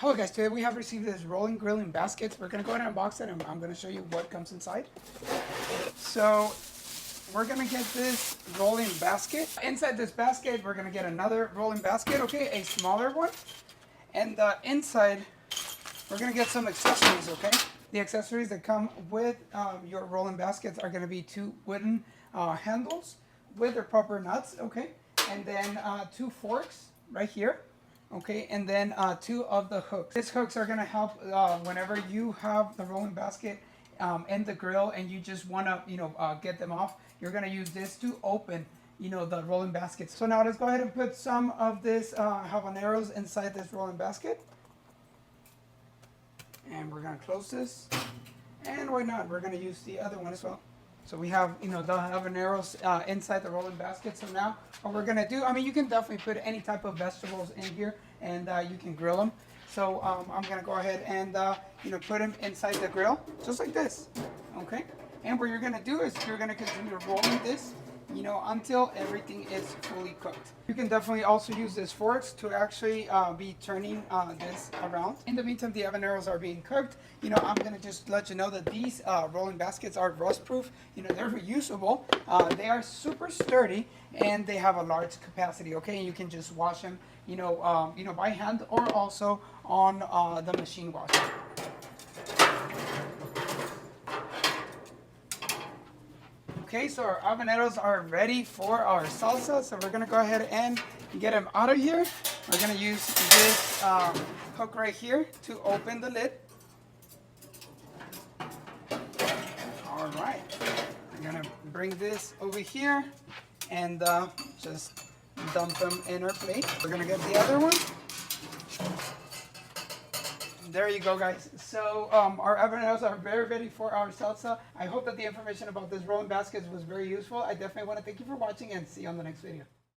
Hello guys, today we have received this rolling grilling baskets. We're going to go ahead and unbox it and I'm going to show you what comes inside. So we're going to get this rolling basket. Inside this basket we're going to get another rolling basket, okay, a smaller one. And inside we're going to get some accessories, okay. The accessories that come with your rolling baskets are going to be two wooden handles with their proper nuts, okay. And then two forks right here. Okay, and then two of the hooks. These hooks are gonna help whenever you have the rolling basket in the grill and you just wanna, get them off. You're gonna use this to open, the rolling basket. So now let's go ahead and put some of this habaneros inside this rolling basket. And we're gonna close this. And why not? We're gonna use the other one as well. So we have, the habaneros inside the rolling basket. So now what we're gonna do, you can definitely put any type of vegetables in here and you can grill them. So I'm gonna go ahead and, put them inside the grill, just like this, okay? And what you're gonna do is you're gonna continue rolling this, until everything is fully cooked. You can definitely also use this forks to actually be turning this around. In the meantime, the habaneros are being cooked. I'm gonna just let you know that these rolling baskets are rust proof. They're reusable. They are super sturdy and they have a large capacity, okay? And you can just wash them, by hand or also on the machine washer. Okay, so our habaneros are ready for our salsa. So we're gonna go ahead and get them out of here. We're gonna use this hook right here to open the lid. All right, I'm gonna bring this over here and just dump them in our plate. We're gonna get the other one. There you go, guys. So our habaneros are very ready for our salsa. I hope that the information about this rolling baskets was very useful. I definitely want to thank you for watching and see you on the next video.